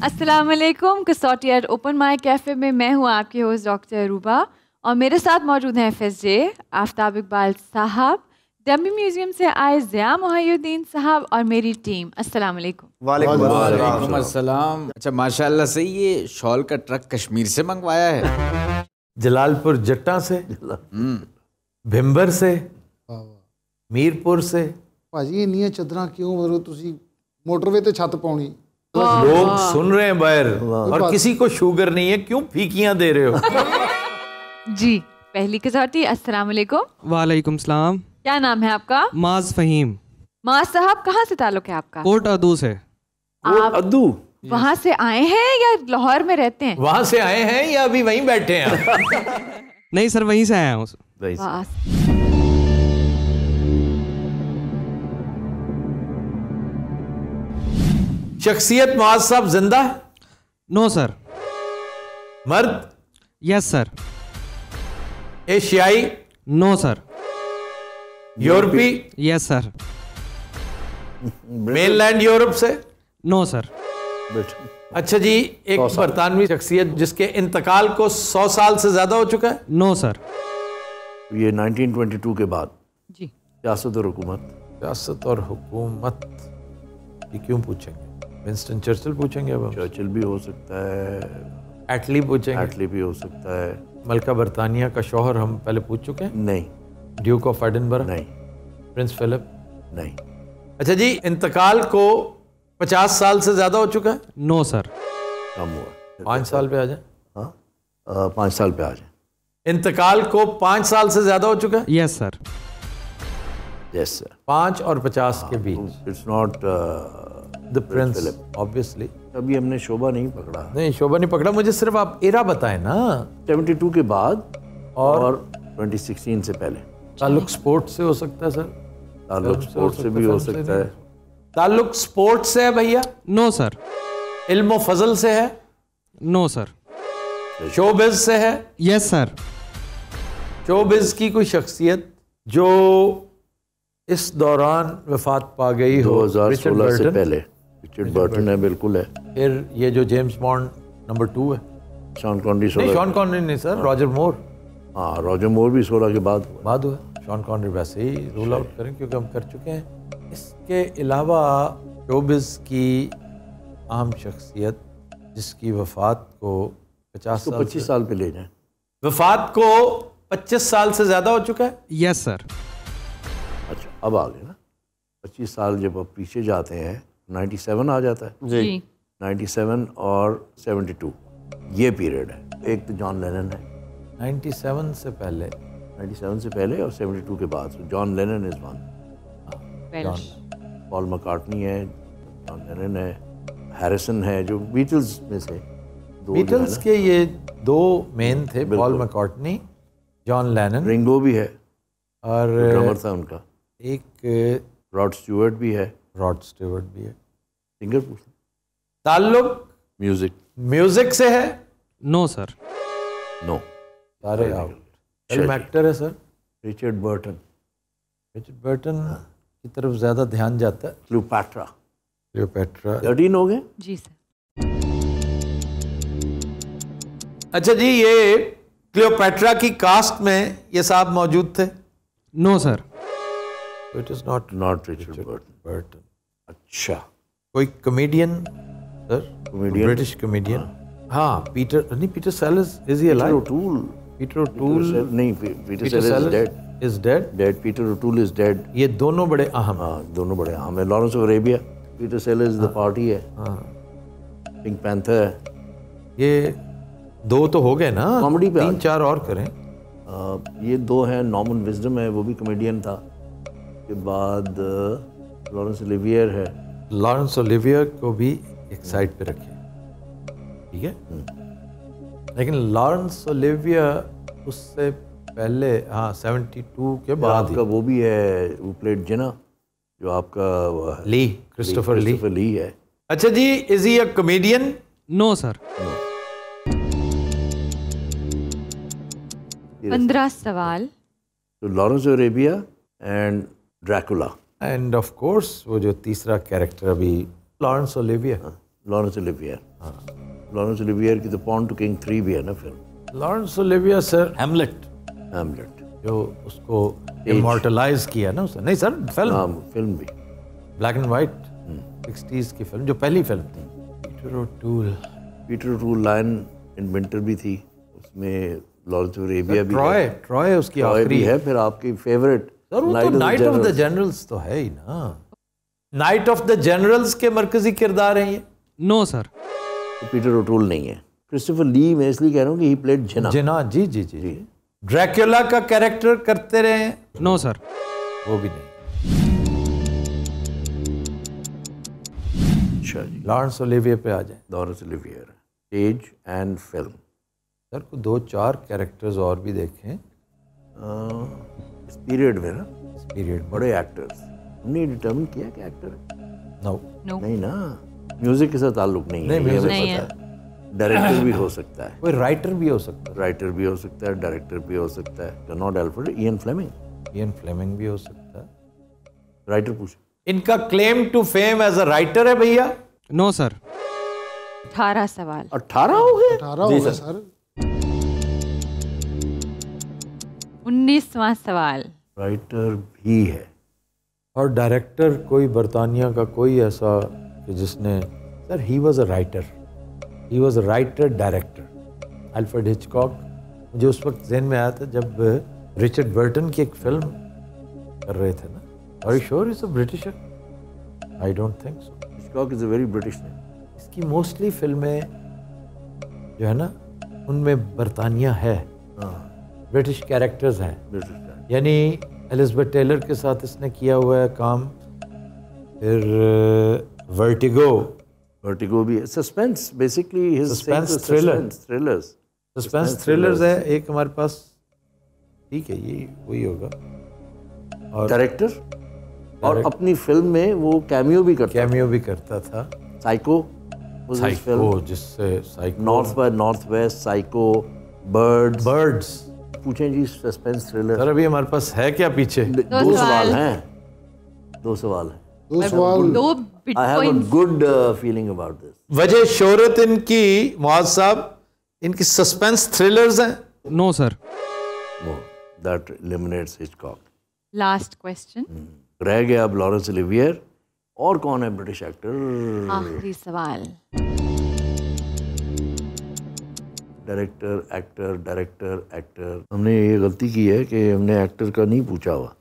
अस्सलाम वालेकुम। कसौटी एट ओपन माइक कैफ़े में मैं हूँ आपकी होस्ट डॉक्टर रूबा और मेरे साथ मौजूद हैं FSJ आफ्ताब इकबाल साहब, डमी म्यूजियम से आए ज़िया मोहिउद्दीन साहब और मेरी टीम। अस्सलाम वालेकुम। वालेकुम अस्सलाम। अच्छा माशाल्लाह से ये शॉल का ट्रक कश्मीर से मंगवाया है, जलालपुर जट्टा से, भिंबर से, मीरपुर से। ਭਾਜੀ ਇੰਨੀਆਂ ਚਾਦਰਾਂ ਕਿਉਂ ਮਤਲਬ ਤੁਸੀਂ मोटरवे ਤੇ ਛੱਤ ਪਾਉਣੀ? लोग सुन रहे हैं बाहर और किसी को शुगर नहीं है, क्यों फीकियां दे रहे हो? जी पहली कसौटी। अस्सलाम वालेकुम। वालेकुम सलाम। क्या नाम है आपका? माज फहीम। माज साहब कहाँ से ताल्लुक है आपका? कोट अदू से। आप अद्दू वहाँ से आए हैं या लाहौर में रहते हैं? वहां से आए हैं या अभी वहीं बैठे हैं? नहीं सर वहीं से आया हूँ। वाह। शख्सियत मुआज साहब जिंदा है? No sir. मर्द? Yes sir. एशियाई? No sir. यूरोपी? Yes sir. मेनलैंड यूरोप से? No sir. अच्छा जी, एक बरतानवी शख्सियत जिसके इंतकाल को 100 साल से ज्यादा हो चुका है? No sir. ये 1922 के बाद जी सियासत और हुकूमत। सियासत और हुकूमत ये क्यों पूछेंगे? विंस्टन चर्चिल पूछेंगे अब हम? चर्चिल भी हो सकता है, एटली पूछेंगे? एटली भी हो सकता है। मलका बरतानिया का शौहर हम पहले पूछ चुके हैं? नहीं। Duke of Edinburgh? नहीं। Prince Philip? नहीं। अच्छा जी, इंतकाल को 50 साल से ज्यादा हो चुका है? No sir. कम हुआ। 5 साल पे आ जाए। हाँ 5 साल पे आ जाए। इंतकाल को 5 साल से ज्यादा हो चुका है? Yes sir. Yes sir. 5 और 50 के बीच। It's not the prince obviously. अभी हमने शोभा नहीं पकड़ा। नहीं शोभा नहीं पकड़ा, मुझे सिर्फ आप एरा बताएं ना। 72 के बाद और 2016 से पहले। ताल्लुक स्पोर्ट से हो सकता है सर? ताल्लुक स्पोर्ट से भी हो सकता है। ताल्लुक स्पोर्ट से है भैया? No sir. इल्म फजल से है? No sir. शोबिज से है? Yes sir. शोबिज की कोई शख्सियत जो इस दौरान वफात पा गई हो? 2016 से पहले रिचर्ड बर्टन है, बिल्कुल है। फिर ये जो जेम्स बॉन्ड नंबर 2 है? Sean Connery. नहीं शॉन कॉनरी नहीं सर, रॉजर मूर। हाँ रॉजर मूर भी 16 के बाद हुआ। शॉन कॉनरी वैसे ही रूल आउट करें क्योंकि हम कर चुके हैं। इसके अलावा शोबिज की अहम शख्सियत जिसकी वफात को 25 साल पे ले जाएं। वफात को 25 साल से ज्यादा हो चुका है? Yes sir. अच्छा अब आ गए ना 25 साल। जब आप पीछे जाते हैं 97 आ जाता है जी। 97 और 72 ये पीरियड है। एक तो जॉन लेनन है 97 से पहले। 97 से पहले और 72 के बाद। John Lennon is one. Paul McCartney है, जॉन लेनन है, हैरिसन है जो बीटल्स में से दो। बीटल्स के ये 2 मेन थे, Paul McCartney, John Lennon. Ringo भी है और ड्रमर था उनका। एक रॉड स्टुअर्ट भी है। सिंगर पूछ। ताल्लुक म्यूजिक से है? No sir. नो। सारे आउट। फिल्म एक्टर है सर? रिचर्ड बर्टन की तरफ ज्यादा ध्यान जाता है। क्लियोपैट्रा। 13 हो गए? जी सर। अच्छा जी, ये क्लियोपैट्रा की कास्ट में ये साहब मौजूद थे? No sir. It is not Richard Burton. अच्छा कोई कॉमेडियन सर? British comedian? हाँ Peter Sellers. Is he alive? Peter O'Toole नहीं, Peter Sellers is dead. Peter O'Toole is dead. ये दोनों बड़े अहम। हाँ दोनों बड़े अहम है। Lawrence of Arabia. Peter Sellers the party है। हाँ पिंक पैंथर है। ये 2 तो हो गए ना, कॉमेडी पे 3-4 और करें। ये 2 हैं। नॉर्मन विजडम है, वो भी कॉमेडियन था। के बाद लॉरेंस ओलिवियर है। लॉरेंस ओलिवियर को भी एक साइड पे रखें, ठीक है? लेकिन लॉरेंस ओलिवियर उससे पहले, हाँ 72 के बाद आपका वो भी है, वो प्लेड जिना, जो आपका ली, क्रिस्टोफर ली है। अच्छा जी, is he a comedian? No sir. 15 सवाल। तो Lawrence Arabia and Dracula and of course वो जो तीसरा कैरेक्टर अभी लॉरेंस ओलिवियर। Laurence Olivier. हाँ, लॉरेंस ओलिवियर की द पॉन्ड टू किंग 3 भी है ना फिल्म। Laurence Olivier sir, Hamlet Hamlet जो उसको इमॉर्टलाइज किया ना उसने। नहीं सर, फिल्म। हाँ, फिल्म भी ब्लैक एंड वाइट 60s की फिल्म, जो पहली फिल्म थी। Peter O'Toole lion in winter भी थी, उसमें लॉरेंस ओलिवियर भी है। ट्रॉय उसकी ट्रॉय आखिरी भी है। फिर आपकी फेवरेट सर, वो तो नाइट ऑफ द जनरल्स तो है ही ना। नाइट ऑफ द जनरल्स के मरकजी किरदार हैं ये। No sir. पीटर ओटूल नहीं है, क्रिस्टोफर ली। मैं इसलिए कह रहा हूँ कि ही प्लेड जिना। जिना, जी जी जी जी। ड्रैक्युला का कैरेक्टर करते रहे हैं। No sir. वो भी नहीं। अच्छा जी, लॉरेंस ओलिवियर पे आ जाए। Lawrence Olivier, stage and film. Sir को 2-4 कैरेक्टर्स और भी देखें इस पीरियड में ना, इस पीरियड में। बड़े एक्टर्स। हमने डिटर्मिन किया कि एक्टर है? नो, नहीं ना, म्यूजिक के साथ ताल्लुक नहीं है। नहीं, ये म्यूजिक हमें नहीं पता है। डायरेक्टर भी हो सकता है, कोई राइटर भी हो सकता राइटर भी हो सकता है, डायरेक्टर भी हो सकता है। Conrad Alfred, Ian Fleming. है, इयन फ्लेमिंग भी हो सकता है। राइटर पूछो। इनका claim to fame as a writer है भैया? No sir. 18 सवाल। 18 हो गए? 18 हो गए सर। 19वां सवाल। राइटर भी है। और डायरेक्टर कोई बरतानिया का कोई ऐसा कि जिसने, sir he was a writer, he was a writer director. Alfred Hitchcock मुझे उस वक्त ज़हन में आया था जब रिचर्ड बर्टन की एक फिल्म कर रहे थे ना। Are you sure is a Britisher? I don't think so. Hitchcock is a very British name. इसकी मोस्टली फिल्में जो है ना उनमें बरतानिया है, ब्रिटिश कैरेक्टर्स हैं। ब्रिटिश का। यानी एलिज़ाबेथ टेलर के साथ इसने किया हुआ है काम। फिर वर्टिगो। वर्टिगो भी है। Suspense, basically his Suspense thriller। Thrillers. Suspense thrillers है एक हमारे पास। ठीक है, ये वही होगा। और डायरेक्टर, और अपनी फिल्म में वो कैमियो भी करता कैमियो भी करता था। था। Psycho was his film। Psycho, जिससे psycho, north bye north west, psycho, birds. Birds. पूछें जी, सस्पेंस थ्रिलर। सर अभी हमारे पास है क्या पीछे? दो सवाल हैं। 2 सवाल हैं। 2 सवाल। 2 I have a bitcoin. Good feeling about this. वजह शोहरत इनकी, मुआज साहब, इनकी सस्पेंस थ्रिलर्स हैं। No sir. No, that eliminates Hitchcock. Last question. रह गया अब लॉरेंस ओलिवियर। और कौन है ब्रिटिश एक्टर? आखिरी सवाल। Director, actor, director, actor. हमने ये गलती की है कि हमने एक्टर का नहीं पूछा हुआ।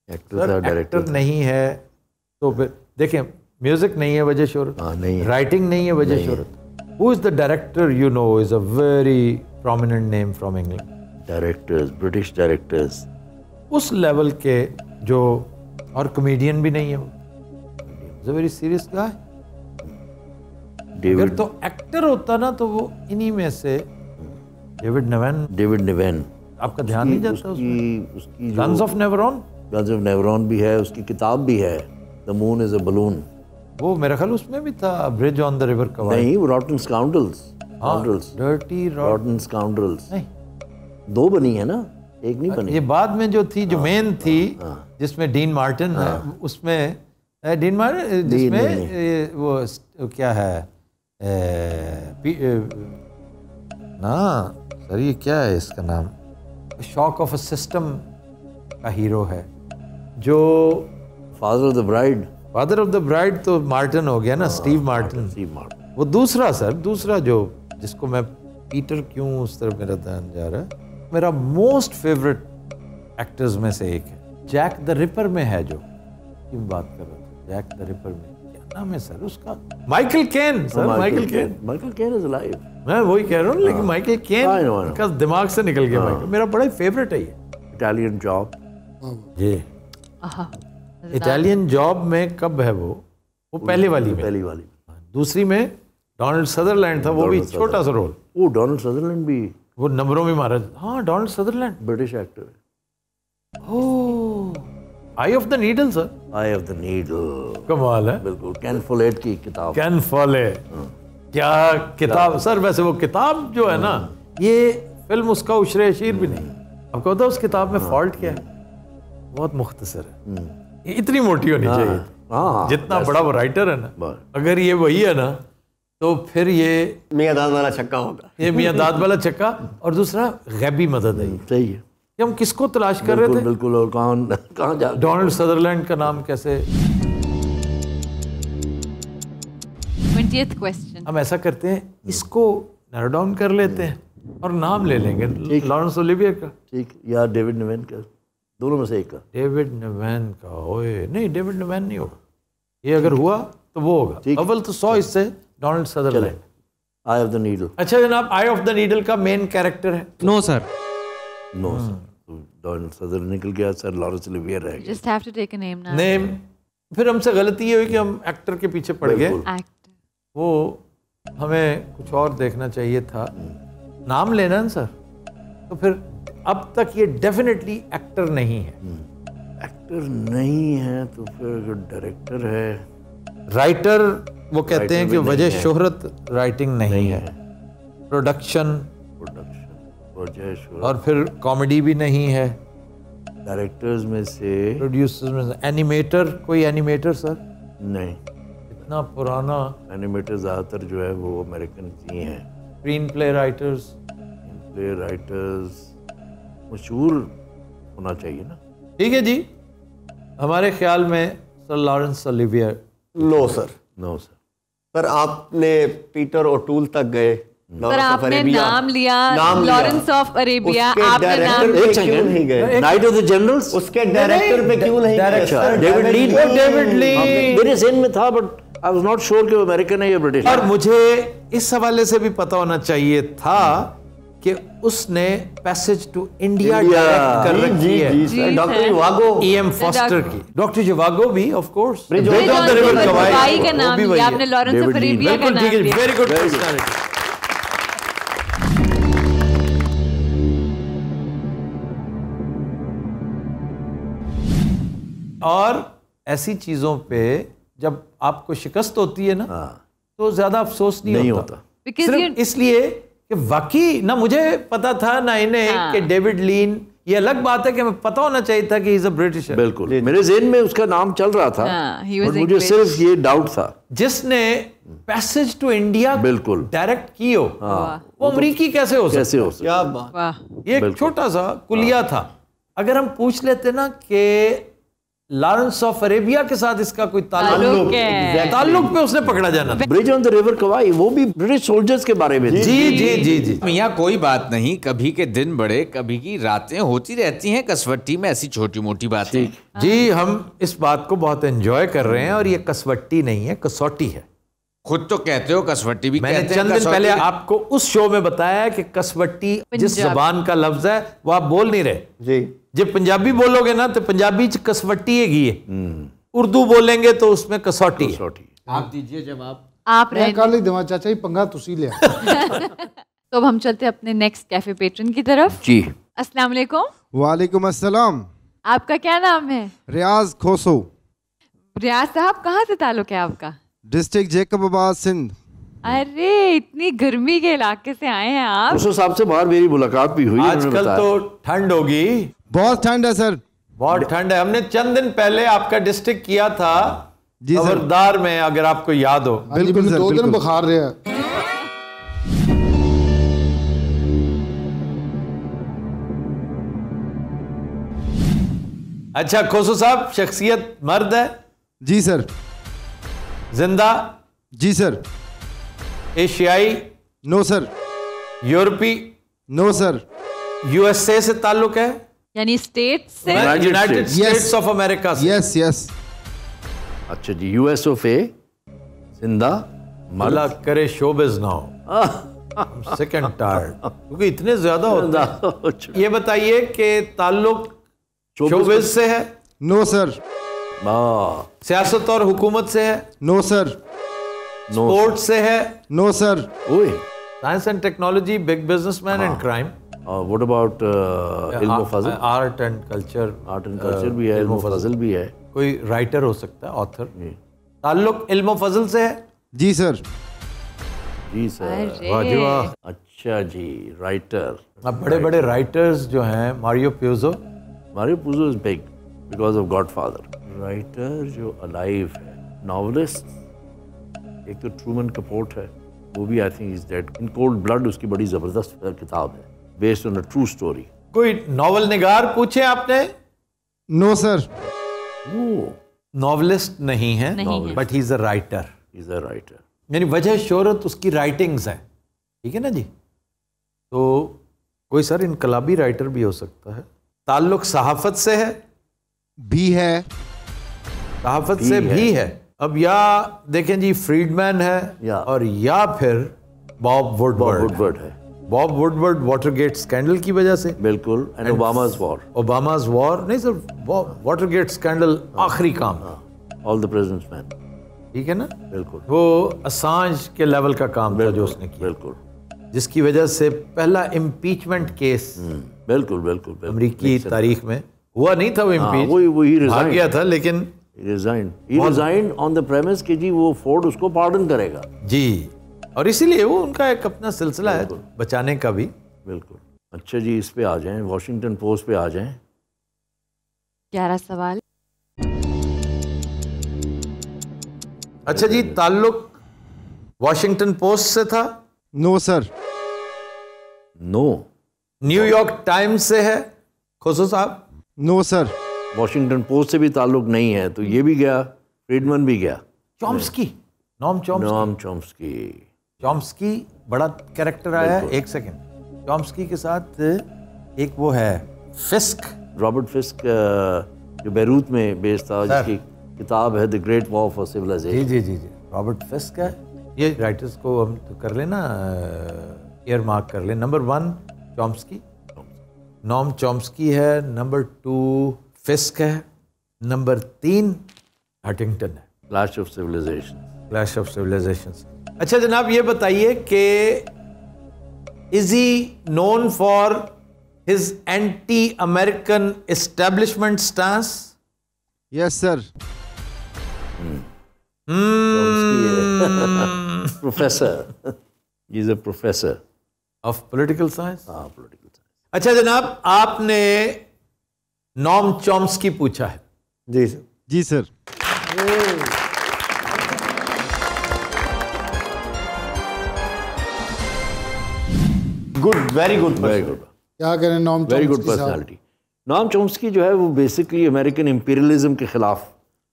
एक्टर था, डायरेक्टर एक्टर नहीं है तो फिर देखें, म्यूजिक नहीं है वजह शोहरत, हाँ, नहीं है। राइटिंग नहीं है वजह शोहरत। Who is the director you know is a very prominent name from England. Directors, British directors उस लेवल के जो, और कॉमेडियन भी नहीं है वो, इज अ वेरी सीरियस गाय। अगर डेविड, तो एक्टर होता ना तो वो इन्हीं में से डेविड नेवन। डेविड निवेन। आपका ध्यान नहीं जाता उसमें? उसकी guns of Navarone, guns of Navarone भी है, उसकी किताब भी है, the moon is a balloon. वो मेरा ख्याल उसमें भी था, ब्रिज ऑन द रिवर कवाई। नहीं, वो रॉटन स्काउंड्रल्स। Dirty रॉटन scoundrels. नहीं, 2 बनी है ना, एक नहीं बनी। ये बाद में जो थी, जो मेन थी, जिसमें डीन मार्टिन है, उसमें डीन मार्टिन, जिसमें वो क्या है ना सर, ये क्या है इसका नाम? शॉक ऑफ अ सिस्टम का हीरो है जो father of the bride. Father of the bride तो मार्टिन हो गया ना, स्टीव मार्टिन। Steve Martin. वो दूसरा सर, दूसरा जो जिसको मैं पीटर, क्यों उस तरफ मेरा ध्यान जा रहा है, मेरा मोस्ट फेवरेट एक्टर्स में से एक है। जैक द रिपर में है जो, क्यों बात कर रहे थे, जैक द रिपर में क्या नाम है सर उसका? Michael Caine sir, Michael Caine. Michael Caine is alive. मैं वही कह रहा हूँ, लेकिन माइकल केन का दिमाग से निकल गया। माइकल मेरा बड़ा फेवरेट है ये। Italian job. ये इटालियन जॉब में कब है वो पहले वाली में। पहली वाली। दूसरी में डोनाल्ड सदरलैंड था, वो भी छोटा सा रोल। वो डोनाल्ड सदरलैंड भी वो नंबरों में मारा। हाँ, डोनाल्ड सदरलैंड ब्रिटिश एक्टर है। Oh, eye of the needle sir. Eye of the needle, कमाल है। बिल्कुल। कैन फोलेट की किताब। कैन फॉले, क्या किताब सर। वैसे वो किताब जो है ना, ये फिल्म उसका उशरे अशीर भी नहीं। आपको पता है उस किताब में फॉल्ट क्या है? बहुत मुख्तसर है। ये इतनी मोटी होनी चाहिए। हाँ, जितना बड़ा वो राइटर है ना, अगर ये वही है ना तो फिर ये मियां दाद वाला छक्का होगा। ये मियां दाद वाला छक्का, और दूसरा गैबी मदद है। सही है, कि हम किसको तलाश कर रहे थे? बिल्कुल। और कहाँ जा डोनाल्ड सदरलैंड का नाम कैसे? 20th question. हम ऐसा करते हैं, इसको नैरो डाउन कर लेते हैं और नाम ले लेंगे लॉरेंस ओलिवियर का। ठीक, या डेविड निवेन का, दोनों में से एक का। डेविड निवेन का? ओए नहीं, डेविड निवेन नहीं होगा। ये अगर हुआ तो वो होगा। अव्वल तो 100 इससे Donald Sutherland. Eye of the needle. अच्छा जनाब, आई ऑफ द नीडल का मेन कैरेक्टर है? No sir. No sir, Donald Sutherland निकल गया, सर लॉरेंस ओलिवियर रह गया। Just have to take a name now. Name. फिर हमसे गलती ये हुई कि हम एक्टर के पीछे पड़ गए। एक्टर। वो हमें कुछ और देखना चाहिए था। नाम लेना ना सर। तो फिर अब तक ये डेफिनेटली एक्टर नहीं है। एक्टर नहीं है तो फिर डायरेक्टर है। राइटर वो कहते राइटर हैं कि भी नहीं वजह है। शोहरत राइटिंग नहीं है। प्रोडक्शन वजह शोहरत। और फिर कॉमेडी भी नहीं है। डायरेक्टर्स में से प्रोड्यूसर्स में से एनिमेटर, कोई एनिमेटर सर? नहीं, इतना पुराना। एनिमेटर ज़्यादातर जो है वो अमेरिकन ही हैं। Screen play writers, play writers मशहूर होना चाहिए ना। ठीक है जी। हमारे ख्याल में sir Laurence Olivier. No sir. No sir. Sir आपने पीटर ओटूल तक गए। सर आपने नाम लिया, लॉरेंस ऑफ अरेबिया। आपने नाम क्यों नहीं गए? नाइट ऑफ द जनरल्स, उसके डायरेक्टर पे क्यों नहीं गए? डेविड लीन। डेविड लीन मेरे ज़हन में था, but I was not sure कि वो अमेरिकन है या ब्रिटिश। और मुझे इस हवाले से भी पता होना चाहिए था कि उसने पैसेज टू इंडिया डायरेक्ट कर रखी है। Doctor Zhivago, E.M. फॉस्टर की। डॉक्टर जिवागो भी of course. Bridge on the river Kwai का नाम लिया आपने, लॉरेंस ऑफ अरेबिया का नाम लिया। Very good personality. और ऐसी चीजों पे जब आपको शिकस्त होती है ना, तो ज्यादा अफसोस नहीं होता। सिर्फ इसलिए कि वाकई ना मुझे पता था ना इन्हें कि डेविड लीन। ये अलग बात है कि हमें पता होना चाहिए था कि ही इज अ ब्रिटिशर। बिल्कुल, मेरे ज़हन में उसका नाम चल रहा था, और मुझे सिर्फ ये डाउट था। जिसने पैसेज टू इंडिया बिल्कुल डायरेक्ट की हो, वो अमरीकी कैसे हो सकता? क्या बात। ये एक छोटा सा कुलिया था। अगर हम पूछ लेते ना कि लॉरेंस ऑफ अरेबिया के साथ इसका कोई ताल्लुक पे उसने पकड़ा जाना। ब्रिज ऑन द रिवर कवाई, वो भी ब्रिटिश सोल्जर्स के बारे में। जी। मियाँ कोई बात नहीं, कभी के दिन बड़े, कभी की रातें होती रहती हैं कसवट्टी में, ऐसी छोटी मोटी बातें। जी, हम इस बात को बहुत एंजॉय कर रहे हैं, और ये कसवट्टी नहीं है, कसौटी है। खुद तो कहते हो कसवट्टी भी मैंने कहते हैं। चंद दिन पहले आपको उस शो में बताया कि कसवट्टी जिस जबान का लफ्ज है वो आप बोल नहीं रहे जी। जब पंजाबी बोलोगे ना तो पंजाबी च कसवट्टी है, उर्दू बोलेंगे तो उसमें कसौटी है। आप दीजिए जवाब। आप मैं कल ही देवा चाचा जी, पंगा तुसी लिया। तो अब हम चलते हैं अपने नेक्स्ट कैफे पेट्रन की तरफ। जी, अस्सलाम वालेकुम। वालेकुम अस्सलाम। आपका क्या नाम है? रियाज खोसो। रियाज साहब, कहाँ से ताल्लुक है आपका? डिस्ट्रिक्ट जैकबाबाद, सिंध। अरे इतनी गर्मी के इलाके से आए हैं आप। उस साहब से बाहर मेरी मुलाकात भी हुई। आजकल तो ठंड होगी, बहुत ठंड है सर, बहुत ठंड है। हमने चंद दिन पहले आपका डिस्ट्रिक्ट किया था जी सर। खबरदार में, अगर आपको याद हो। बिल्कुल सर, 2 दिन बिल्कुल। बुखार रहा है। अच्छा खोसो साहब, शख्सियत मर्द है? जी सर। जिंदा? जी सर। एशियाई? No sir. यूरोपी? No sir. यूएसए से ताल्लुक है? यानी स्टेट से? यूनाइटेड स्टेट्स ऑफ अमेरिका से? Yes yes. अच्छा जी, यूएस ऑफ ए, जिंदा, अल्लाह करे शोबिज ना हो। सिक एंड टायर्ड, क्योंकि इतने ज्यादा होता है। ये बताइए कि ताल्लुक शोबिज से है? No sir. सियासत और हुकूमत से है? No sir. स्पोर्ट से है? No sir. Science and technology, big businessman and crime. What about इल्म फजल? Art and culture. Art and culture भी है, इल्म फजल भी है। कोई राइटर हो सकता है, ऑथर। ताल्लुक इल्म फजल से है? जी सर। जी सर। वाह जी वाह। अच्छा जी, राइटर। अब बड़े बड़े राइटर्स जो हैं, Mario Puzo. Mario Puzo is big because of Godfather. Writer जो अलाइव है, नॉवलिस्ट, एक तो ट्रूमन कैपोट है, वो भी I think is dead. In cold blood उसकी बड़ी ज़बरदस्त किताब है, based on a true story. कोई नॉवल निगार पूछे आपने? No sir. नॉवलिस्ट नहीं है, but he is a writer. Is a writer, यानी वजह शोहरत उसकी राइटिंग्स है, ठीक है ना जी। तो कोई सर इनकलाबी राइटर भी हो सकता है। ताल्लुक सहाफत से है? भी है। सहाफत से भी है। अब या देखें जी, फ्रीडमैन है और या फिर बॉब वुडवर्ड है। बॉब वुडवर्ड वाटरगेट स्कैंडल की वजह से, बिल्कुल, एंड ओबामा's वॉर नहीं सर, वाटरगेट स्कैंडल आखिरी काम, ऑल द प्रेसिडेंट्स मैन, ठीक है ना, बिल्कुल। वो असांज के लेवल का काम था जो उसने किया, बिल्कुल, जिसकी वजह से पहला इम्पीचमेंट केस बिल्कुल बिल्कुल अमेरिकी तारीख में हुआ नहीं था। वो इम्पीच वही भाग गया था, लेकिन रिजाइंड ऑन द प्रेमिस कि जी वो फोर्ड उसको पार्डन करेगा जी, और इसीलिए वो उनका एक अपना सिलसिला है बचाने का भी। बिल्कुल। अच्छा जी, इस पे आ जाएं, वॉशिंगटन पोस्ट पे आ जाएं। 11 सवाल। अच्छा जी, ताल्लुक वॉशिंगटन पोस्ट से था? No sir. No. New York times से है खुशू साहब? No sir. वॉशिंगटन पोस्ट से भी ताल्लुक नहीं है, तो ये भी गया, फ्रीडमैन भी गया। चॉम्स्की, नॉम चॉम्स्की बड़ा कैरेक्टर आया है। एक सेकंड, चॉम्स्की के साथ एक वो है फिस्क, रॉबर्ट फिस्क, जो बैरूत में बेस्ड था, जिसकी किताब है the great war for civilization. जी जी जी, रॉबर्ट फिस्क है। ये राइटर्स को हम तो कर लेना, ईयर मार्क कर ले। नंबर 1 चॉम्स्की, नॉम चॉम्स्की है। नंबर 2 फिस्क है। नंबर 3 हंटिंगटन है, क्लैश ऑफ सिविलाइजेशंस। अच्छा जनाब, ये बताइए कि is he known for his anti American establishment stance? Yes sir. Professor, he is a professor of political science. हाँ, पॉलिटिकल साइंस। अच्छा जनाब, आपने नॉम चॉम्स्की पूछा है? जी सर। जी sir. Good, very good, very good, क्या करें नॉम वेरी गुड चॉम्स्की साहब? पर्सनालिटी। नॉम चॉम्स्की जो है वो बेसिकली अमेरिकन इंपीरियलिज्म के खिलाफ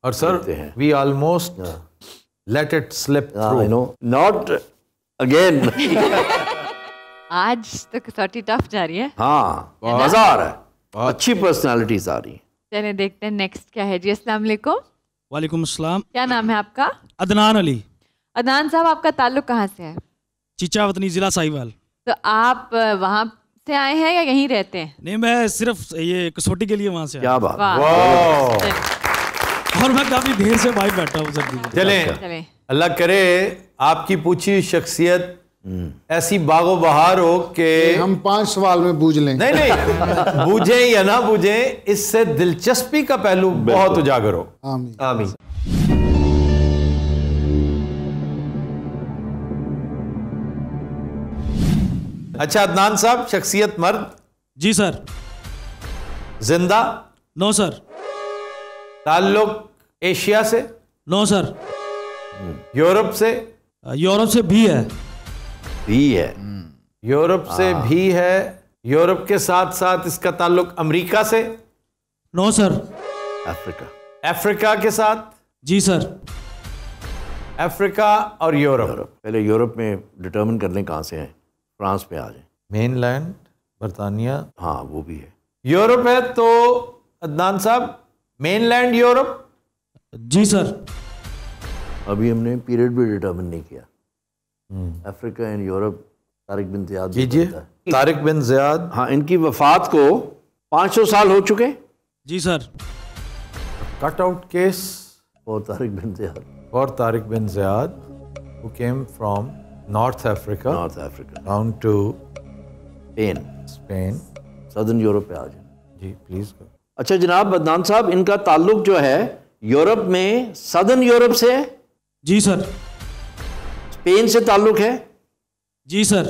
और sir we almost let it slip I know, not again. आज तो कसौटी टफ जा रही है। हाँ, मजा आ रहा है, अच्छी पर्सनालिटीज आ रही हैं। चलिए देखते हैं नेक्स्ट क्या है जी। अस्सलाम वालेकुम। वालेकुम अस्सलाम। क्या नाम है आपका? अदनान अली। अदनान साहब, आपका ताल्लुक कहाँ से है? चिचावतनी, जिला साहिवाल। तो आप वहाँ से आए हैं या यहीं रहते हैं? नहीं, मैं सिर्फ ये कसौटी के लिए वहाँ से क्या बात। और मैं काफी देर से भाई बैठा हूँ सर। चलें, अल्लाह करे आपकी पूछी शख्सियत ऐसी बागो बहार हो कि हम 5 सवाल में बूझ लें। नहीं बूझे या ना बूझे, इससे दिलचस्पी का पहलू बहुत उजागर हो। आमीन आमीन। अच्छा अदनान साहब, शख्सियत मर्द? जी सर। जिंदा? No sir. ताल्लुक एशिया से? No sir. यूरोप से? यूरोप से भी है। यूरोप से भी है। यूरोप के साथ साथ इसका ताल्लुक अमेरिका से? No sir. अफ्रीका के साथ? जी सर। अफ्रीका और यूरोप। पहले यूरोप में डिटर्मिन कर लें कहाँ से हैं। फ्रांस पे आ जाए। मेनलैंड, बरतानिया। हाँ, वो भी है। यूरोप है तो अदनान साहब मेनलैंड यूरोप? जी सर। अभी हमने पीरियड भी डिटर्मिन नहीं किया। Africa and Europe, Tariq bin Ziyad कीजिए। तारिक बिन ज़ियाद, हाँ, इनकी वफात को 500 साल हो चुके। जी सर। कट आउट केस और तारिक बिन ज़ियाद, और Tariq bin Ziyad who came from North Africa down to Spain. Southern Europe पे आ जाए जी प्लीज। अच्छा जनाब अदनान साहब, इनका ताल्लुक जो है यूरोप में सदर्न यूरोप से है? जी सर। स्पेन से ताल्लुक है? जी सर।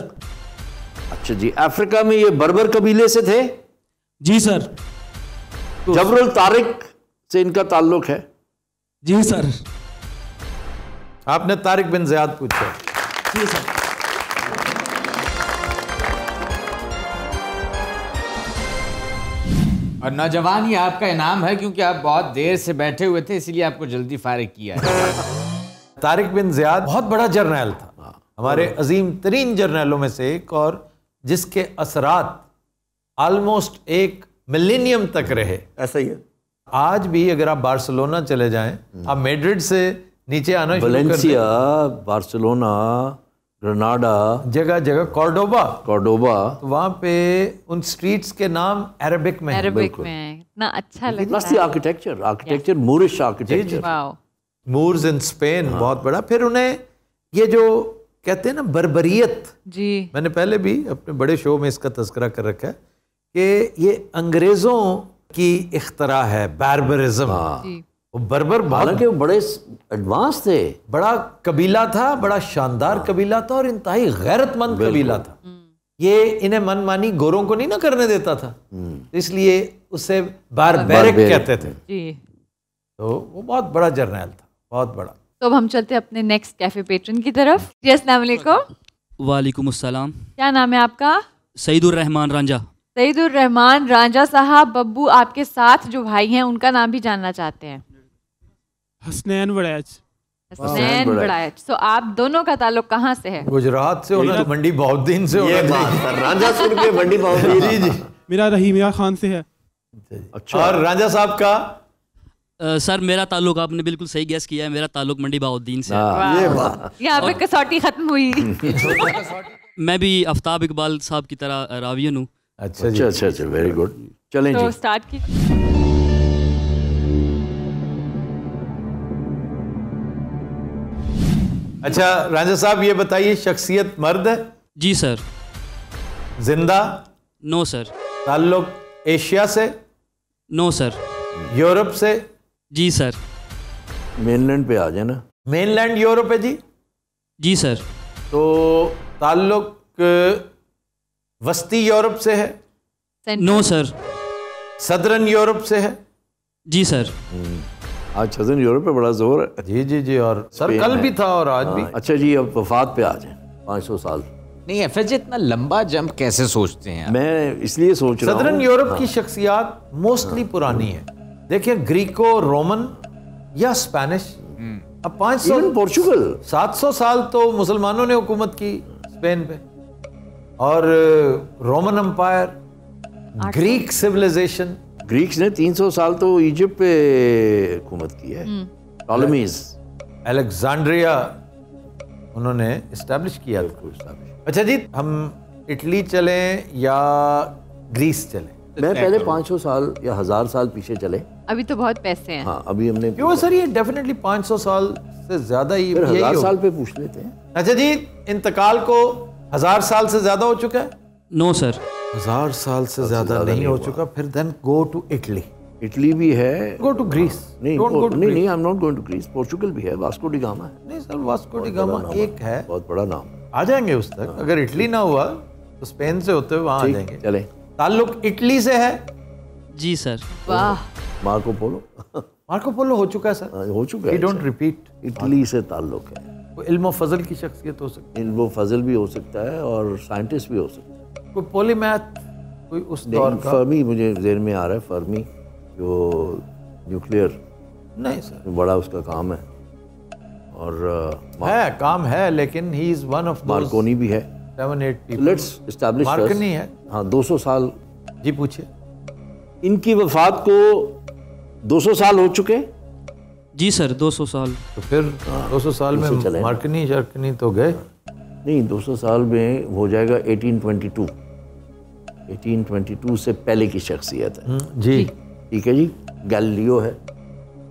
अच्छा जी, अफ्रीका में ये बर्बर कबीले से थे? जी सर। जबरुल तारिक से इनका ताल्लुक है? जी सर। आपने तारिक बिन ज़ियाद पूछा? जी सर। और नौजवान ये आपका इनाम है क्योंकि आप बहुत देर से बैठे हुए थे, इसीलिए आपको जल्दी फारिग किया है। तारिक बिन ज़ियाद बहुत बड़ा जर्नैल था, हमारे अजीम तरीन जर्नैलों में से एक, और जिसके असरात ऑलमोस्ट एक मिलेनियम तक रहे। ऐसा ही है। आज भी अगर आप बार्सिलोना चले जाएं, आप मैड्रिड से नीचे आना शुरू कर वलेंसिया, बार्सिलोना, ग्रेनाडा, जगह जगह कॉर्डोबा, तो वहाँ पे उन स्ट्रीट्स के नाम अरबिक में हैं। अरबिक में है। इतना अच्छा लगता प्लस द है। Architecture Moorish architecture. Wow. Moors in Spain बहुत बड़ा। फिर उन्हें ये जो कहते हैं ना बर्बरियत, जी मैंने पहले भी अपने बड़े शो में इसका तस्करा कर रखा है कि ये अंग्रेजों की इख्तरा है, बार्बरिज्म। जी वो बर्बर बहुत हालांकि वो बड़े एडवांस थे। बड़ा कबीला था, बड़ा शानदार कबीला था और इंतहाई गैरतमंद कबीला था। ये इन्हें मनमानी गोरों को नहीं ना करने देता था, इसलिए उसे बारबेरिक कहते थे। जी। तो वो बहुत बड़ा जर्नैल था, बहुत बड़ा। तो अब हम चलते हैं अपने नेक्स्ट कैफे पेट्रन की तरफ। जी अस्सलाम वालेकुम। वालेकुम अस्सलाम। क्या नाम है आपका? सईदुर रहमान रांझा। सईदुर रहमान रांझा साहब, बब्बू आपके साथ जो भाई हैं उनका नाम भी जानना चाहते हैं। हसनैन वड़ैच। हसनैन वड़ैच। तो आप दोनों का ताल्लुक कहाँ से है? गुजरात से होना, मंडी बहुद्दीन से ये होना। बात है, रांझा सुन के मंडी बहुद्दीन। जी जी। मेरा रहीमिया खान से है। अच्छा। और रांझा साहब का? सर मेरा ताल्लुक, आपने बिल्कुल सही गैस किया है, मेरा ताल्लुक मंडी बाउद्दीन से है। ये बात। यहाँ पे कसौटी खत्म हुई। मैं भी आफ्ताब इकबाल साहब की तरह रावियन हूँ। अच्छा जी। अच्छा, वेरी गुड। चलें तो जी। स्टार्ट की। अच्छा रांझा साहब ये बताइए, शख्सियत मर्द है? जी सर। जिंदा? No sir. ताल्लुक एशिया से? No sir. यूरोप से? जी सर। मेनलैंड पे आ जाए ना। मेनलैंड यूरोप है जी? जी सर। तो ताल्लुक वस्ती यूरोप से है? No sir. सदरन यूरोप से है? जी सर। आज सदर्न यूरोप पे बड़ा जोर है। जी जी जी। और सर स्पेन कल है। भी था और आज भी। अच्छा जी, अब वफात पे आ जाए। 500 साल। नहीं एफएच इतना लंबा जंप कैसे सोचते हैं आप? मैं इसलिए सोच रहा हूँ। सदरन यूरोप की शख्सियात मोस्टली पुरानी है। देखिए ग्रीको रोमन या स्पेनिश। अब 500 पोर्चुगल 700 साल तो मुसलमानों ने हुकूमत की स्पेन पे, और Roman Empire, Greek civilization. Greeks ने 300 साल तो इजिप्ट पे हुकूमत की है। टॉलेमीज, अलेक्जेंड्रिया उन्होंने इस्टेब्लिश किया था। अच्छा जी, हम इटली चलें या ग्रीस चलें? मैं पहले 500 साल या 1000 साल पीछे चले। अभी तो बहुत पैसे हैं। हाँ, अभी हमने क्यों सर, ये डेफिनेटली 500 साल से ज्यादा ही फिर यही 1000 होगा। साल पे पूछ लेते हैं। अच्छा जी, इंतकाल को 1000 साल से ज्यादा हो चुका है? No sir. 1000 साल से ज्यादा नहीं हो चुका। फिर then go to Italy. Italy भी है। Go to Greece. नहीं Don't go to नहीं Greece. नहीं, I am not going to Greece. Portugal भी है, वास्को डी गामा है। नहीं सर, वास्को डी गामा एक है, बहुत बड़ा नाम। आ जाएंगे उस तक। अगर इटली ना हुआ तो स्पेन से होते हुए वहां आ ठीक, जाएंगे। चले। ताल्लुक इटली से है? जी सर। वाह। मार्को पोलो मार्को पोलो हो चुका है सर। हो चुका है। Don't repeat. इटली से ताल्लुक है। कोई इल्म और फजल की शख्सियत हो सकती वो फजल भी हो सकता है और साइंटिस्ट भी हो सकता है। कोई पॉलीमैथ, कोई उस दौर नहीं, का? फर्मी मुझे ज़हन में आ रहा है। फर्मी जो न्यूक्लियर नहीं सर, बड़ा उसका काम है। और है काम है, लेकिन he is one of Markovnikov भी है। 7-8 people। लेट्स एस्टैब्लिश मार्कोनी है। हाँ, 200 साल। जी पूछिए। इनकी वफात को 200 साल हो चुके। जी सर। 200 साल। तो फिर 200 साल उसे में चले। मार्कनी शर्कनी तो गए। नहीं, 200 साल में हो जाएगा 1822। 1822 से पहले की शख्सियत है। जी ठीक है जी। गैलीलियो है।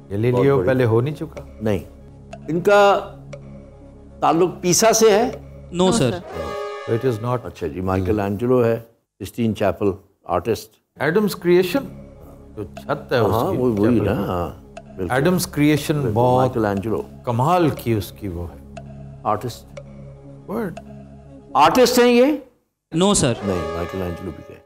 गैलीलियो पहले हो नहीं चुका? नहीं, इनका ताल्लुक पीसा से है। No sir. It is not. अच्छा जी। माइकल एंजेलो है, Sistine Chapel artist. Adam's creation जो छत है हाँ, उसकी, वो वही ना। हाँ, बिल्कुल। एडम्स क्रिएशन बहुत माइकल एंजेलो कमाल की उसकी वो है। आर्टिस्ट। वर्ड आर्टिस्ट हैं ये? No sir. नहीं, माइकल एंजेलो भी गए।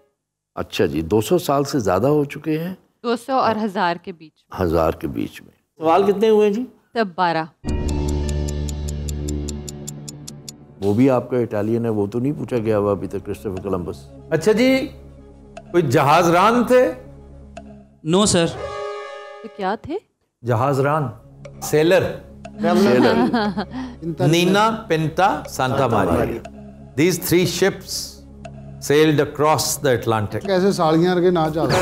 अच्छा जी, 200 साल से ज्यादा हो चुके हैं। 200 और 1000 के बीच। 1000 के बीच में। सवाल कितने हुए जी? तब 12। वो भी आपका इटालियन है, वो तो नहीं पूछा गया हुआ अभी तक। Christopher Columbus. अच्छा जी, कोई जहाजरान थे? No sir. तो क्या थे? जहाजरान, sailor, Nina, Pinta, Santa Maria. These 3 ships sailed across the Atlantic. कैसे साड़ियाँ के ना चाहते?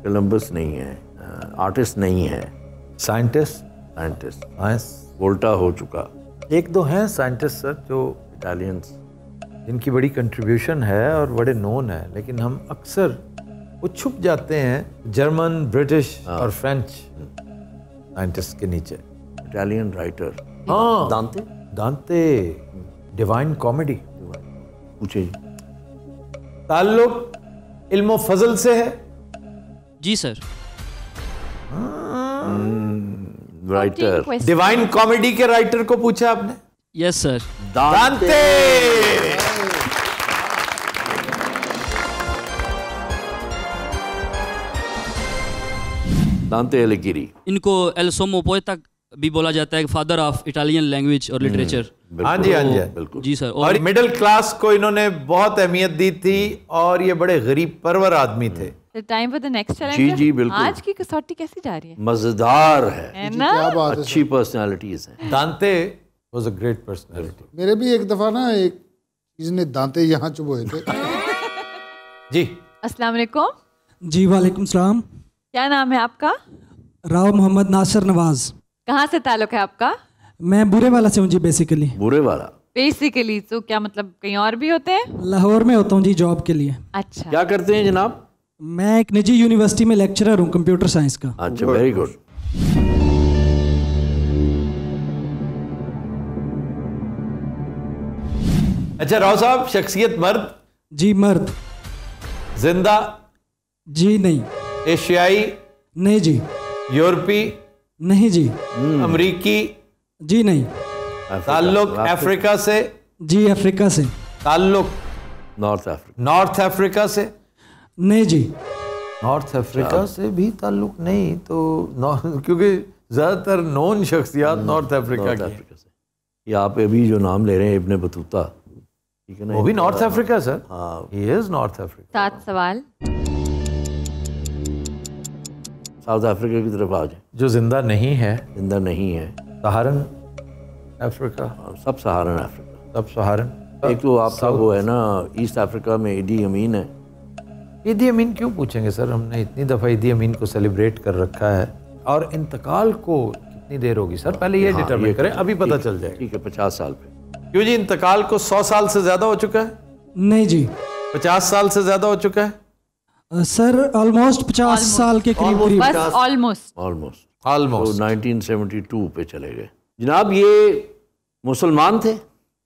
कोलंबस नहीं है, आर्टिस्ट नहीं है, साइंटिस्ट, वोल्टा हो चुका, एक दो हैं साइंटिस्ट सर जो इटालियंस, जिनकी बड़ी कंट्रीब्यूशन है और बड़े नोन है, लेकिन हम अक्सर वो छुप जाते हैं जर्मन, ब्रिटिश और फ्रेंच साइंटिस्ट के नीचे. Italian writer. हाँ, दांते, डिवाइन कॉमेडी. पूछे जी. ताल्लुक इल्म फजल से है? जी सर। राइटर. डिवाइन कॉमेडी के राइटर को पूछा आपने? Yes sir. दांते. दांते एलिगिरी. इनको एल सोमो पोएटा भी बोला जाता है, फादर ऑफ इटालियन लैंग्वेज और लिटरेचर. हाँ जी, हाँ जी, बिल्कुल जी सर। और मिडिल क्लास को इन्होंने बहुत अहमियत दी थी और ये बड़े गरीब परवर आदमी थे. Time for the next challenge. जी जी बिल्कुल. आज की कसौटी कैसी जा रही है? मजेदार है ना? क्या बात है. अच्छी पर्सनालिटीज हैं. दांते वाज अ ग्रेट पर्सनालिटी. मेरे भी एक दफा ना एक चीज ने दांते यहाँ चुभोए थे. जी अस्सलाम वालेकुम. जी वालेकुम सलाम. क्या नाम है आपका? राव मोहम्मद नासिर नवाज. कहाँ से ताल्लुक है आपका? मैं बुरे वाला से हूँ जी. बेसिकली बुरे वाला. बेसिकली तो क्या मतलब कहीं और भी होते हैं? लाहौर में होता हूँ जी जॉब के लिए. अच्छा. क्या करते हैं जनाब? मैं एक निजी यूनिवर्सिटी में लेक्चरर हूँ कंप्यूटर साइंस का. अच्छा, वेरी गुड. अच्छा राव साहब, शख्सियत मर्द? जी मर्द. जिंदा? जी नहीं. एशियाई? नहीं जी. यूरोपी? नहीं जी. अमरीकी? जी नहीं. ताल्लुक अफ्रीका से? जी अफ्रीका से. ताल्लुक नॉर्थ अफ्रीका? नॉर्थ अफ्रीका से? नहीं जी. नॉर्थ अफ्रीका से भी ताल्लुक नहीं तो क्योंकि ज्यादातर नॉन शख्सियात नॉर्थ अफ्रीका की. से. ये आप अभी जो नाम ले रहे हैं इब्ने बतूता, ठीक है ना, वो भी नॉर्थ अफ्रीका सर. हाँ, ही इज नॉर्थ अफ्रीका. 7 सवाल. साउथ अफ्रीका की तरफ आ जाए. जो जिंदा नहीं है? जिंदा नहीं है. सहारन अफ्रीका? सब सहारन अफ्रीका. सब सहारन. एक तो आपका वो है ना ईस्ट अफ्रीका में ईदी अमीन है. ईदी अमीन क्यों पूछेंगे सर, हमने इतनी दफ़ा ईदी अमीन को सेलिब्रेट कर रखा है. और इंतकाल को कितनी देर होगी सर, पहले ये डिटरमिन करें, अभी पता चल जाएगा. ठीक है, 50 साल पे. क्यों जी, इंतकाल को 100 साल से ज़्यादा हो चुका है? नहीं जी. 50 साल से ज़्यादा हो चुका है? सर ऑलमोस्ट 50 साल के करीब करीब. बस ऑलमोस्ट. तो 1972 पे चले गए. जनाब ये मुसलमान थे?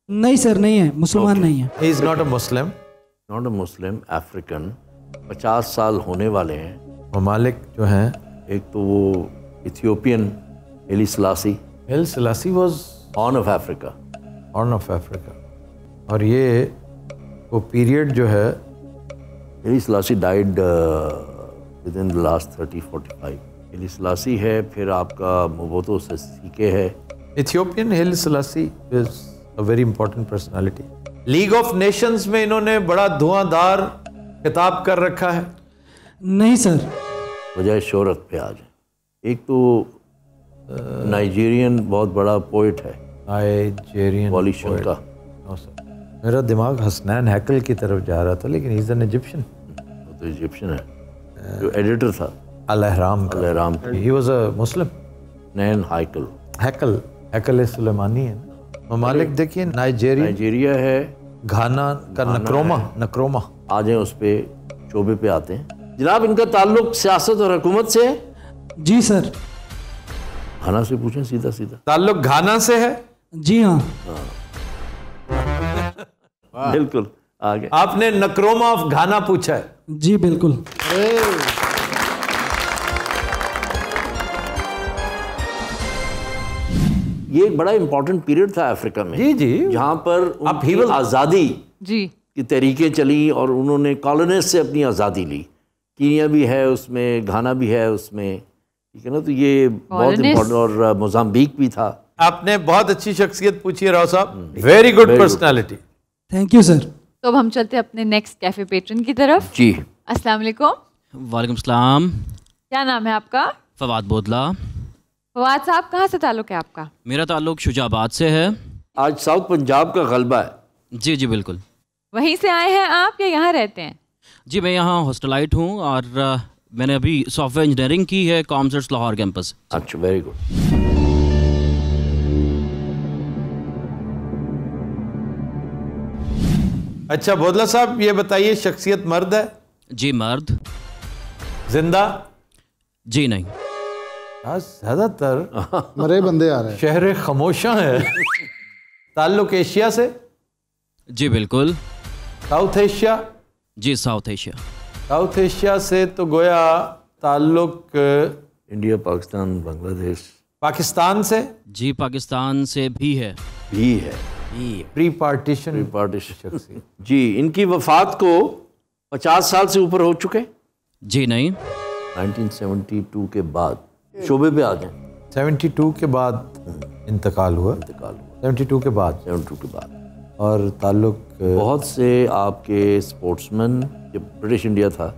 नहीं सर, नहीं है, मुसलमान नहीं है. He is not a Muslim. Not a Muslim. African. 50 साल होने वाले हैं. ममालिक जो हैं, एक तो वो Ethiopian Haile Selassie. Haile Selassie was Horn of Africa. Horn of Africa. और ये वो पीरियड जो है, Haile Selassie died within the last 30-45. Haile Selassie है, फिर आपका मोबोतो सेसेके है. Ethiopian Haile Selassie is a very important personality. League of Nations में इन्होंने बड़ा धुआंधार खिताब कर रखा है. नहीं सर. बजाय शोहरत पे आ जाए. एक तो नाइजीरियन बहुत बड़ा पोइट है. नाइजीरियन पॉलिशन का. नो सर, मेरा दिमाग हसनैन हैकल की तरफ जा रहा था, लेकिन ही इज एन इजिप्शियन. वो तो इजिप्शियन है, जो एडिटर था अल-अहराम का. अल-अहराम. ही वाज अ मुस्लिम. नैन हाइकल. हैकल सुलेमानी है. ममालिक देखिए, नाइजीरिया है, घाना का नक्रोमा. आ जाए उस पे शोबे पे आते हैं. जनाब इनका ताल्लुक सियासत और हुकूमत से है? जी सर. घाना से पूछें सीधा सीधा. ताल्लुक घाना से है? जी हाँ. बिल्कुल. आगे आपने नक्रोमा ऑफ घाना पूछा है? जी बिल्कुल. ये एक बड़ा इंपॉर्टेंट पीरियड था अफ्रीका में. जी जी. जहाँ पर उनकी आज़ादी जी की तरीकें चली और उन्होंने कॉलोनिस्ट से अपनी आज़ादी ली. कीनिया भी है उसमें, घाना भी है उसमें, ठीक है ना. तो ये बहुत इंपॉर्टेंट. और मोजाम्बिक भी था. आपने बहुत अच्छी शख्सियत पूछी है राव साहब. Very good personality. Thank you sir. तो अब हम चलते हैं अपने नेक्स्ट कैफे पेट्रन की तरफ. जी. अस्सलाम वालेकुम. वालेकुम सलाम। क्या नाम है आपका? फवाद बोदला। फवाद साहब, कहाँ से ताल्लुक़ है आपका? मेरा ताल्लुक़ शुजाबाद से है। आज साउथ पंजाब का गलबा है। जी जी बिल्कुल। वहीं से आए हैं आप या यहाँ रहते हैं? जी मैं यहाँ हॉस्टलाइट हूँ और मैंने अभी सॉफ्टवेयर इंजीनियरिंग की है कॉमर्स लाहौर कैंपस। अच्छा, वेरी गुड। अच्छा बोदला साहब, ये बताइए शख्सियत मर्द है? जी मर्द। जिंदा? जी नहीं। आज ज्यादातर मरे बंदे आ रहे हैं। शहर खामोशा है। ताल्लुक एशिया से? जी बिल्कुल। South Asia? जी साउथ एशिया। साउथ एशिया से तो गोया ताल्लुक इंडिया, पाकिस्तान, बांग्लादेश। पाकिस्तान से? जी पाकिस्तान से भी है। भी है। प्री पार्टीशन शख्सियत। जी, इनकी वफात को 50 साल से ऊपर हो चुके? जी नहीं। 1972 के बाद। शोबे पे आ जाए। 72 के बाद इंतकाल हुआ। 72 के बाद। 72 के बाद। और ताल्लुक बहुत से आपके स्पोर्ट्समैन, जब ब्रिटिश इंडिया था,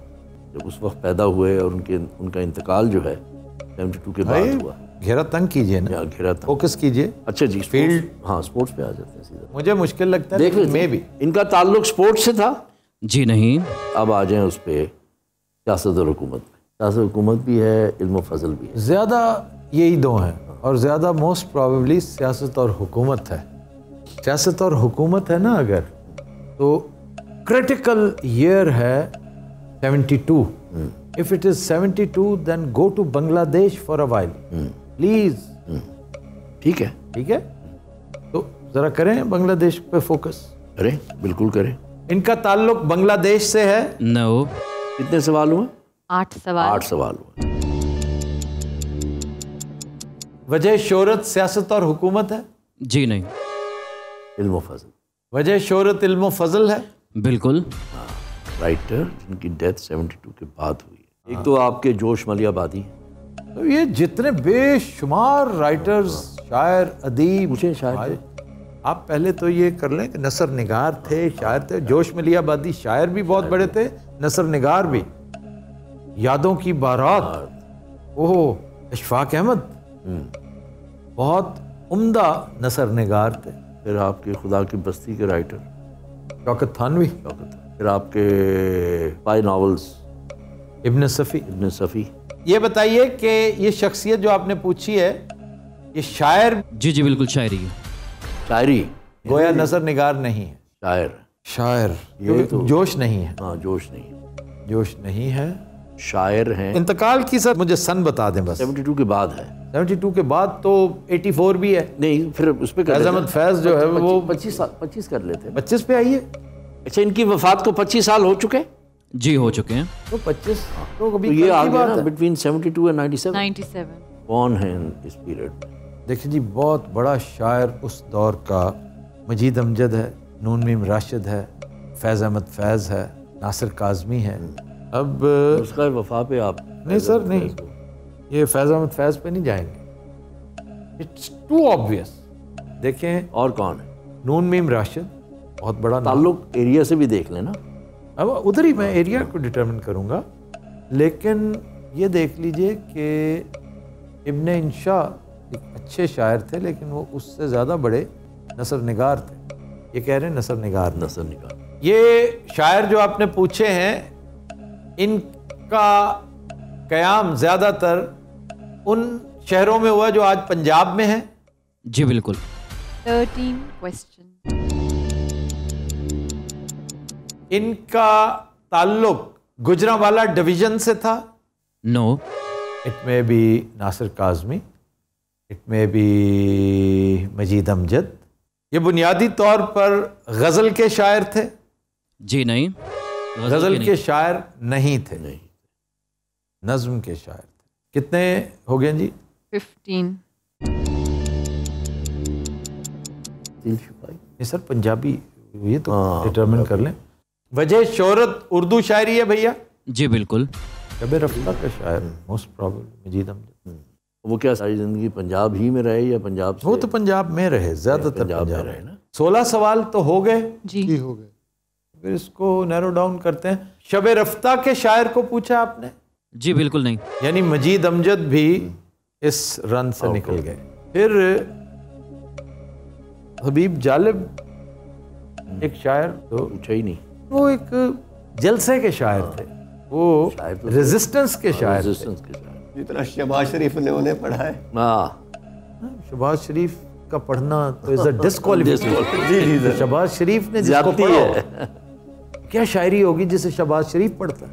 जब उस वक्त पैदा हुए और उनका इंतकाल जो है 72 के बाद हुआ। घेरा तंग कीजिए ना, घेरा तंग फोकस कीजिए। अच्छा जी, फील्ड। हाँ, स्पोर्ट्स पे आ जाते हैं सीधा। मुझे मुश्किल लगता है, देख लेकिन मैं भी। इनका ताल्लुक स्पोर्ट्स से था? जी नहीं। अब आ जाएं उस पे सियासत और हुकूमत में। सियासत हुकूमत भी है, इल्म फजल भी है। ज़्यादा यही दो हैं, और ज़्यादा मोस्ट प्रॉबेबली सियासत और हुकूमत है। सियासत और हुकूमत है ना अगर, तो क्रिटिकल ईयर है 72। If it is 72 then go to Bangladesh for a while please. ठीक है, ठीक है, तो जरा करें बांग्लादेश पे फोकस। करें, बिल्कुल करें। इनका ताल्लुक बांग्लादेश से है? नो। कितने सवाल हुए? 8 सवाल। 8 सवाल हुए। वजह शोहरत सियासत और हुकूमत है? जी नहीं। इल्म फजल। वजह शोहरत इल्म फजल है? बिल्कुल। राइटर जिनकी डेथ 72 के बाद हुई है। एक तो आपके जोश मलियाबादी। तो ये जितने बेशुमार राइटर्स, शायर, अदीब, मुझे शायर, आप पहले तो ये कर लें कि नसर निगार थे, शायर थे। जोश मलियाबादी शायर भी बहुत बड़े थे, नसर निगार भी। यादों की बारात, ओह, अशफाक अहमद बहुत उम्दा नसर निगार थे। फिर आपके खुदा की बस्ती के राइटर शौकत थानवी। फिर आपके पाई नॉवेल्स इब्न सफ़ी। इब्न सफ़ी। ये बताइए कि ये शख्सियत जो आपने पूछी है, ये शायर? जी जी बिल्कुल शायरी है। शायरी? गोया नजर निगार नहीं है, शायर। शायर ये तो जोश नहीं है। हाँ, जोश नहीं है। जोश नहीं है, शायर हैं। इंतकाल की सर मुझे सन बता दें बस। 72 के बाद है। 72 के बाद तो 84 भी है। नहीं, फिर उस पे फैज़ अहमद फैज़ जो है वो 25 कर लेते हैं। 25 पे आइए। अच्छा, इनकी वफात को 25 साल हो चुके? जी हो चुके हैं। तो 25 तो कभी ये आ गया ना, बिटवीन 72 एंड 97। कौन है इस पीरियड? देखिए जी, बहुत बड़ा शायर उस दौर का मजीद अमजद है, नून मीम राशिद है, फैज़ अहमद फैज़ है, नासिर काज़मी है। अब उसका वफा पे आप नहीं सर, नहीं, ये फैज़ अहमद फैज़ पे नहीं जाएंगे, इट्स टू ऑब्वियस। देखें और कौन है? नून मीम राशिद, बहुत बड़ा ताल्लुक एरिया से भी देख लेना। अब उधर ही मैं एरिया को डिटरमिन करूंगा, लेकिन ये देख लीजिए कि इब्ने इंशा एक अच्छे शायर थे, लेकिन वो उससे ज़्यादा बड़े नसर निगार थे। ये कह रहे हैं नसर निगार। नसर निगार। ये शायर जो आपने पूछे हैं, इनका क़याम ज़्यादातर उन शहरों में हुआ जो आज पंजाब में है? जी बिल्कुल। 13 क्वेश्चन। इनका ताल्लुक गुजरांवाला डिवीजन से था? No. It may be Nasir Kazmi, it may be Majeed Amjad. ये बुनियादी तौर पर गज़ल के शायर थे? जी नहीं। गज़ल के शायर नहीं थे। नहीं, नज़्म के शायर थे। कितने हो गए जी? 15। नहीं सर, पंजाबी ये तो डिटरमिन कर लें। वजह शोहरत उर्दू शायरी है भैया? जी बिल्कुल। शब रफ़्ता का शायर मोस्ट प्रॉबेबल मजीद अमजद। वो क्या सारी जिंदगी पंजाब ही में रहे या पंजाब से? वो तो पंजाब में रहे, ज़्यादातर पंजाब में में रहे ना। 16 सवाल तो हो गए जी हो गए। फिर इसको नैरो डाउन करते हैं। शब रफ्ता के शायर को पूछा आपने? जी बिल्कुल नहीं। यानी मजीद अमजद भी इस रन से निकल गए। फिर हबीब जालिब एक शायर, तो पूछा ही नहीं, वो एक जलसे के शायर थे, वो रेजिस्टेंस के शायर थे। जितना शहबाज शरीफ ने उन्हें पढ़ा है। शहबाज शरीफ का पढ़ना तो इज अ डिस्क्वालिफिकेशन। शहबाज शरीफ ने जिसको पढ़ा है, क्या शायरी होगी जिसे शहबाज शरीफ पढ़ता है?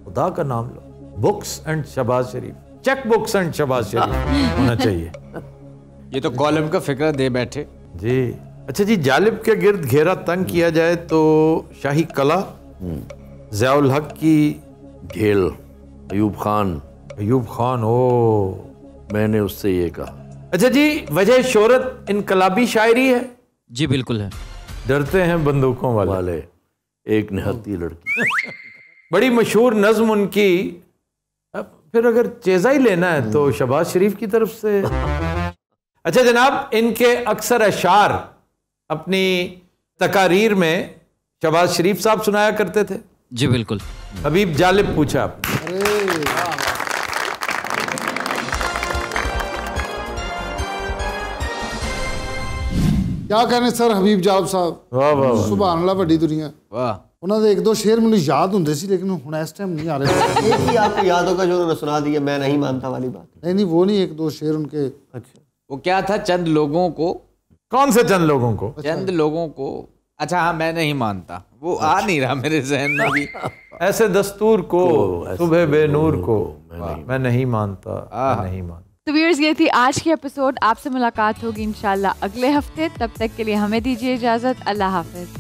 खुदा का नाम लो, books and Shahbaz Sharif, check books and Shahbaz Sharif होना चाहिए। ये तो कॉलम का फिक्र दे बैठे जी। अच्छा जी, जालिब के गिर्द घेरा तंग किया जाए तो शाही कला, ज़ियाउल हक की घेल, अयूब खान, ओ मैंने उससे ये कहा। अच्छा जी, वजह शोहरत इनकलाबी शायरी है? जी बिल्कुल है। डरते हैं बंदूकों वाले, एक निहत्ती लड़की, बड़ी मशहूर नज्म उनकी। अब फिर अगर चेज़ा ही लेना है तो शहबाज शरीफ की तरफ से। अच्छा जनाब, इनके अक्सर अशार अपनी तकारीर में शहबाज शरीफ साहब सुनाया करते थे? जी बिल्कुल। हबीब जालिब पूछा आपने। क्या कहने सर हबीब जालिब साहब, वाह वाह, सुभान अल्लाह, बड़ी दुनिया। वाह। ਉਹਨਾਂ ਦੇ ਇੱਕ ਦੋ ਸ਼ੇਰ ਮੈਨੂੰ याद ਹੁੰਦੇ ਸੀ लेकिन ਹੁਣ इस टाइम नहीं आ रहे। एक ही आपको याद होगा जो उन्होंने सुना दिया, मैं नहीं मानता वाली बात। नहीं, वो नहीं, एक दो शेर उनके। अच्छा, वो क्या था? चंद लोगों को, कौन से चंद लोगों को? चंद लोगों को। अच्छा हाँ, मैं नहीं मानता, वो आ नहीं रहा मेरे जहन में भी। ऐसे दस्तूर को, सुबह बेनूर को मैं नहीं मानता, मैं नहीं मानता। तो व्यूअर्स, ये थी आज की एपिसोड। आपसे मुलाकात होगी इंशाल्लाह अगले हफ्ते। तब तक के लिए हमें दीजिए इजाज़त। अल्लाह हाफिज़।